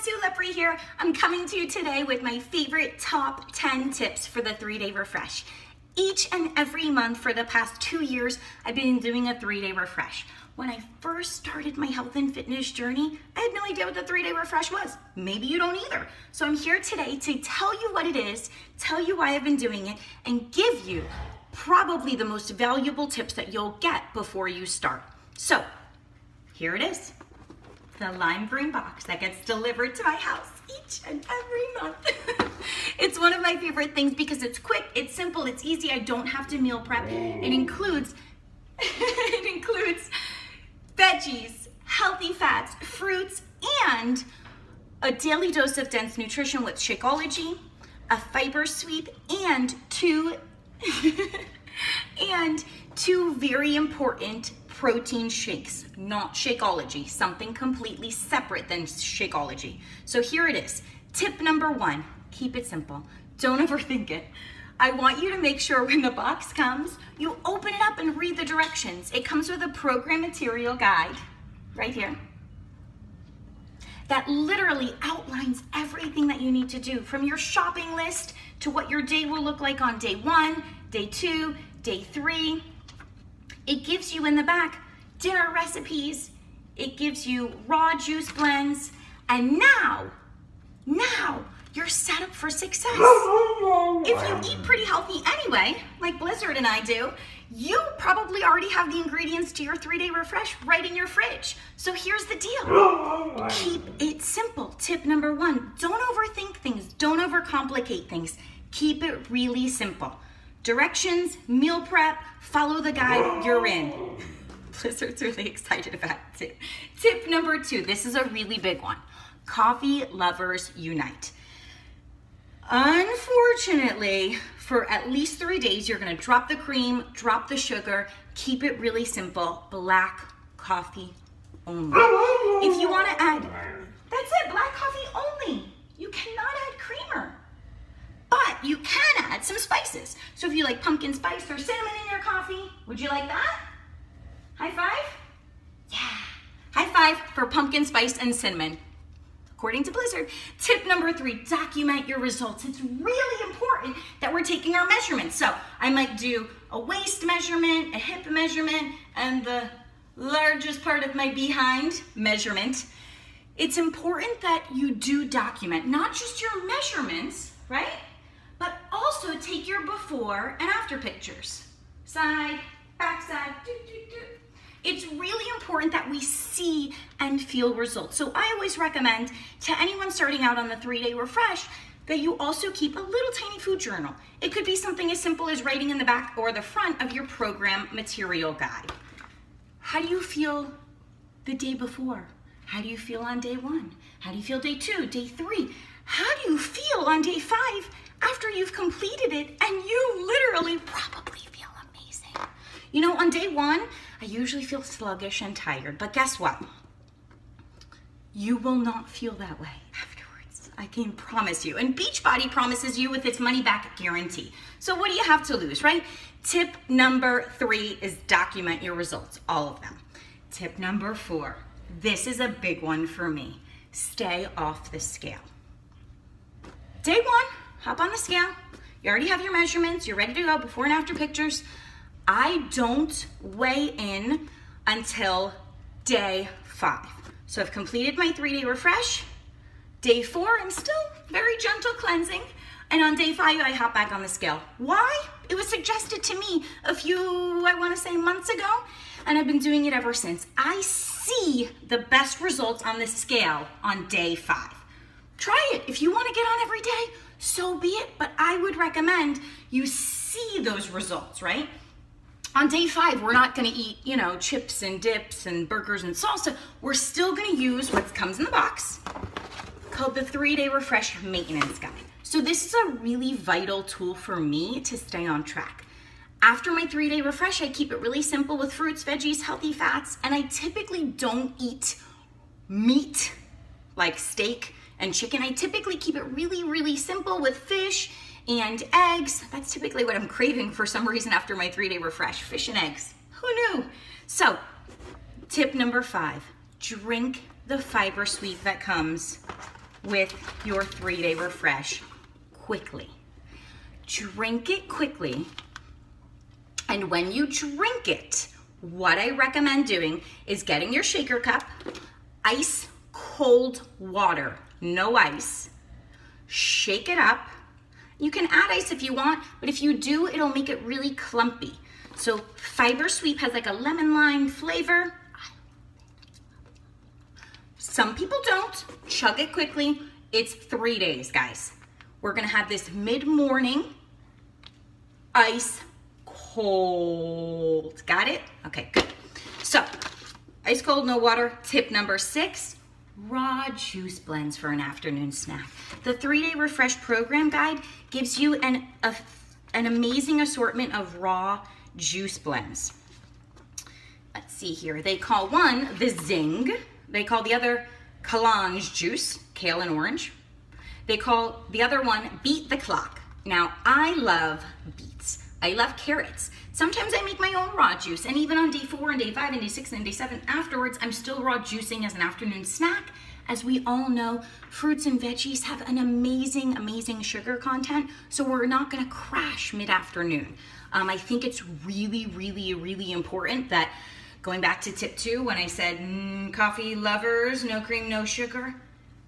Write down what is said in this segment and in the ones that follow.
Sue Lepre here. I'm coming to you today with my favorite top 10 tips for the 3-day refresh. Each and every month for the past 2 years, I've been doing a 3-day refresh. When I first started my health and fitness journey, I had no idea what the 3-day refresh was. Maybe you don't either. So I'm here today to tell you what it is, tell you why I've been doing it, and give you probably the most valuable tips that you'll get before you start. So here it is. The lime green box that gets delivered to my house each and every month. It's one of my favorite things because it's quick, it's simple, it's easy. I don't have to meal prep. It includes veggies, healthy fats, fruits, and a daily dose of dense nutrition with Shakeology, a fiber sweep, and two very important protein shakes, not Shakeology, something completely separate than Shakeology. So here it is. Tip number 1, keep it simple. Don't overthink it. I want you to make sure when the box comes, you open it up and read the directions. It comes with a program material guide right here that literally outlines everything that you need to do, from your shopping list to what your day will look like on day 1, day 2, day 3. It gives you in the back dinner recipes. It gives you raw juice blends. And now you're set up for success. If you eat pretty healthy anyway, like Blizzard and I do, you probably already have the ingredients to your 3-day refresh right in your fridge. So here's the deal. Keep it simple. Tip number 1, don't overthink things. Don't overcomplicate things. Keep it really simple. Directions, meal prep, follow the guide, you're in. Blizzard's really excited about it too. Tip number 2, this is a really big one. Coffee lovers unite. Unfortunately, for at least 3 days, you're gonna drop the cream, drop the sugar, keep it really simple, black coffee only. If you wanna add, that's it, black coffee only. You cannot add creamer. But you can add some spices. So if you like pumpkin spice or cinnamon in your coffee, would you like that? High five? Yeah. High five for pumpkin spice and cinnamon. According to Blizzard. Tip number 3, document your results. It's really important that we're taking our measurements. So I might do a waist measurement, a hip measurement, and the largest part of my behind measurement. It's important that you do document, not just your measurements, right? But also take your before and after pictures. Side, backside, It's really important that we see and feel results. So I always recommend to anyone starting out on the 3-day refresh that you also keep a little tiny food journal. It could be something as simple as writing in the back or the front of your program material guide. How do you feel the day before? How do you feel on day 1? How do you feel day 2, day 3? How do you feel on day 5 after you've completed it and you literally probably feel amazing? You know, on day 1, I usually feel sluggish and tired, but guess what? You will not feel that way afterwards. I can promise you. And Beachbody promises you with its money back guarantee. So what do you have to lose, right? Tip number 3 is document your results, all of them. Tip number 4, this is a big one for me. Stay off the scale. Day 1, hop on the scale. You already have your measurements. You're ready to go, before and after pictures. I don't weigh in until day 5. So I've completed my 3-day refresh. Day 4, I'm still very gentle cleansing. And on day 5, I hop back on the scale. Why? It was suggested to me a few, I wanna say months ago, and I've been doing it ever since. I see the best results on the scale on day 5. Try it. If you wanna get on every day, so be it. But I would recommend you see those results, right? On day 5, we're not gonna eat, chips and dips and burgers and salsa. We're still gonna use what comes in the box called the 3-day refresh maintenance guide. So this is a really vital tool for me to stay on track. After my 3-day refresh, I keep it really simple with fruits, veggies, healthy fats, and I typically don't eat meat like steak and chicken. I typically keep it really, really simple with fish and eggs. That's typically what I'm craving for some reason after my 3-day refresh, fish and eggs. Who knew? So, tip number 5, drink the fiber sweep that comes with your 3-day refresh quickly. Drink it quickly. And when you drink it, what I recommend doing is getting your shaker cup, ice cold water, no ice, shake it up. You can add ice if you want, but if you do, it'll make it really clumpy. So Fiber Sweep has like a lemon lime flavor. Some people don't. Chug it quickly. It's 3 days, guys. We're gonna have this mid-morning, ice cold. Got it? Okay, good. So, ice cold, no water. Tip number 6, raw juice blends for an afternoon snack. The 3-day refresh program guide gives you an amazing assortment of raw juice blends. Let's see here. They call one the Zing. They call the other Kalange juice, kale and orange. They call the other one Beat the Clock. Now, I love beets. I love carrots. Sometimes I make my own raw juice, and even on day 4 and day 5 and day 6 and day 7 afterwards, I'm still raw juicing as an afternoon snack. As we all know, fruits and veggies have an amazing, amazing sugar content, so we're not gonna crash mid-afternoon. I think it's really, really, really important that, going back to tip 2, when I said coffee lovers, no cream, no sugar,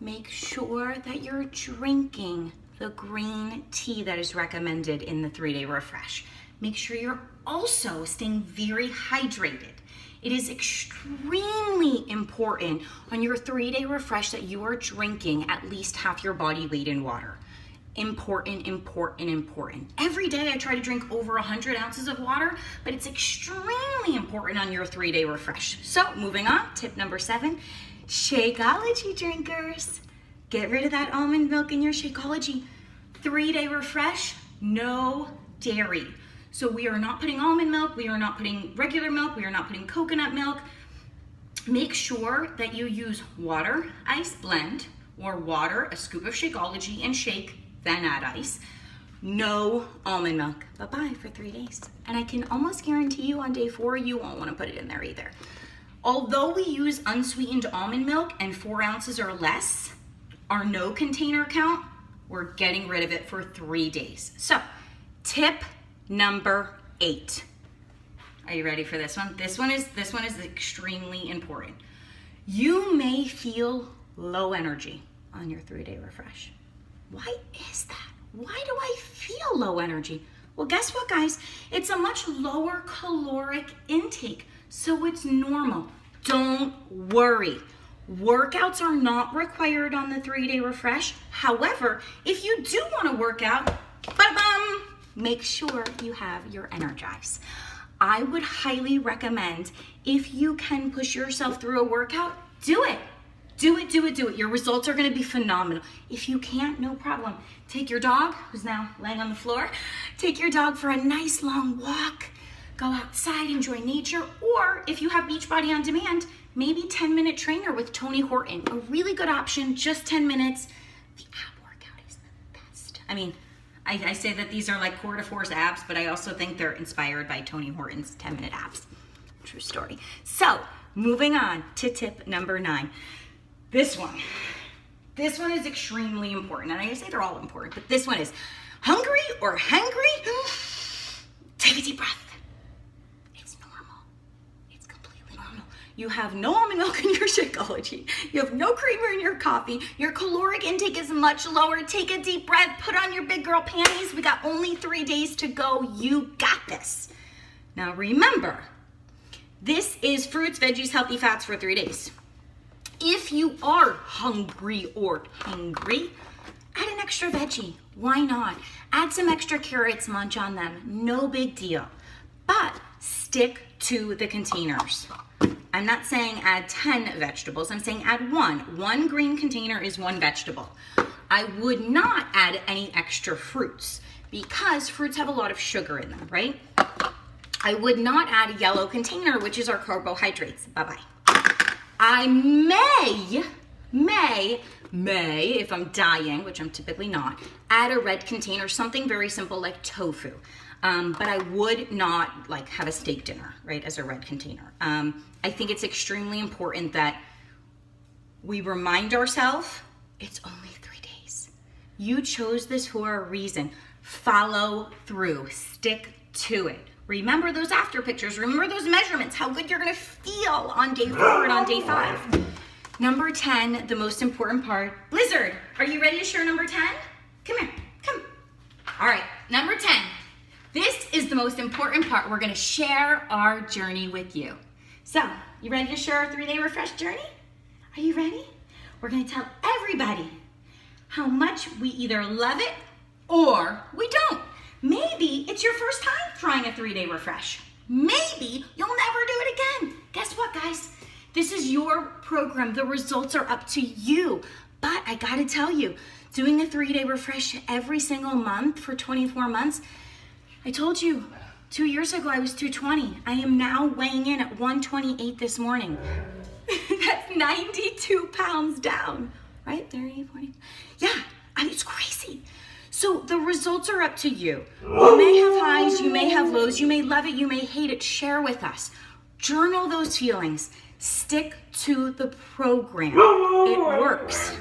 make sure that you're drinking the green tea that is recommended in the 3-day refresh. Make sure you're also staying very hydrated. It is extremely important on your 3-day refresh that you are drinking at least half your body weight in water. Important, important, important. Every day I try to drink over 100 ounces of water, but it's extremely important on your 3-day refresh. So moving on, tip number 7, Shakeology drinkers. Get rid of that almond milk in your Shakeology. 3-day refresh, no dairy. So we are not putting almond milk, we are not putting regular milk, we are not putting coconut milk. Make sure that you use water, ice blend, or water, a scoop of Shakeology, and shake, then add ice. No almond milk. Bye-bye for 3 days. And I can almost guarantee you on day 4, you won't want to put it in there either. Although we use unsweetened almond milk and 4 ounces or less, our no container count, we're getting rid of it for 3 days. So, tip number 8. Are you ready for this one? This one is extremely important. You may feel low energy on your 3-day refresh. Why is that? Why do I feel low energy? Well, guess what, guys? It's a much lower caloric intake, so it's normal. Don't worry. Workouts are not required on the 3-day refresh. However, if you do want to work out, make sure you have your Energize. I would highly recommend, if you can push yourself through a workout, do it. Do it, do it, do it. Your results are going to be phenomenal. If you can't, no problem. Take your dog, who's now laying on the floor, take your dog for a nice long walk. Go outside, enjoy nature, or if you have Beachbody on demand, maybe 10-minute trainer with Tony Horton. A really good option, just 10 minutes. The ab workout is the best. I mean, I say that these are like core to force abs, but I also think they're inspired by Tony Horton's 10-minute abs. True story. So, moving on to tip number 9. This one is extremely important. And I say they're all important, but this one is hungry or hangry? Take a deep breath. It's normal. It's completely normal. You have no almond milk in your Shakeology. You have no creamer in your coffee. Your caloric intake is much lower. Take a deep breath. Put on your big girl panties. We got only 3 days to go. You got this. Now remember, this is fruits, veggies, healthy fats for 3 days. If you are hungry or hangry, add an extra veggie. Why not? Add some extra carrots, munch on them. No big deal. But stick to the containers. I'm not saying add 10 vegetables. I'm saying add 1. 1 green container is 1 vegetable. I would not add any extra fruits because fruits have a lot of sugar in them, right? I would not add a yellow container, which is our carbohydrates. Bye-bye. I may, if I'm dying, which I'm typically not, add a red container, something very simple like tofu. But I would not like have a steak dinner, right, as a red container. I think it's extremely important that we remind ourselves It's only 3 days. You chose this for a reason. Follow through, stick to it. Remember those after pictures, remember those measurements, how good you're gonna feel on day 4 and on day 5. Number 10, the most important part. Blizzard, are you ready to share number 10? Come here, come. All right, number 10. This is the most important part. We're gonna share our journey with you. So, you ready to share our 3-day refresh journey? Are you ready? We're gonna tell everybody how much we either love it or we don't. Maybe it's your first time trying a 3-day refresh. Maybe you'll never do it again. Guess what, guys? This is your program. The results are up to you. But I gotta tell you, doing a 3-day refresh every single month for 24 months, I told you, 2 years ago I was 220. I am now weighing in at 128 this morning. That's 92 pounds down, right? 30, 40. Yeah, it's crazy. So the results are up to you. You may have highs, you may have lows, you may love it, you may hate it. Share with us. Journal those feelings. Stick to the program. It works.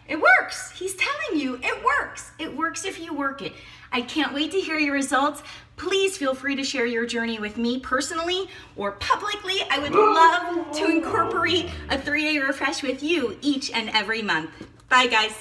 It works. He's telling you it works. It works if you work it. I can't wait to hear your results. Please feel free to share your journey with me personally or publicly. I would love to incorporate a 3-day refresh with you each and every month. Bye, guys.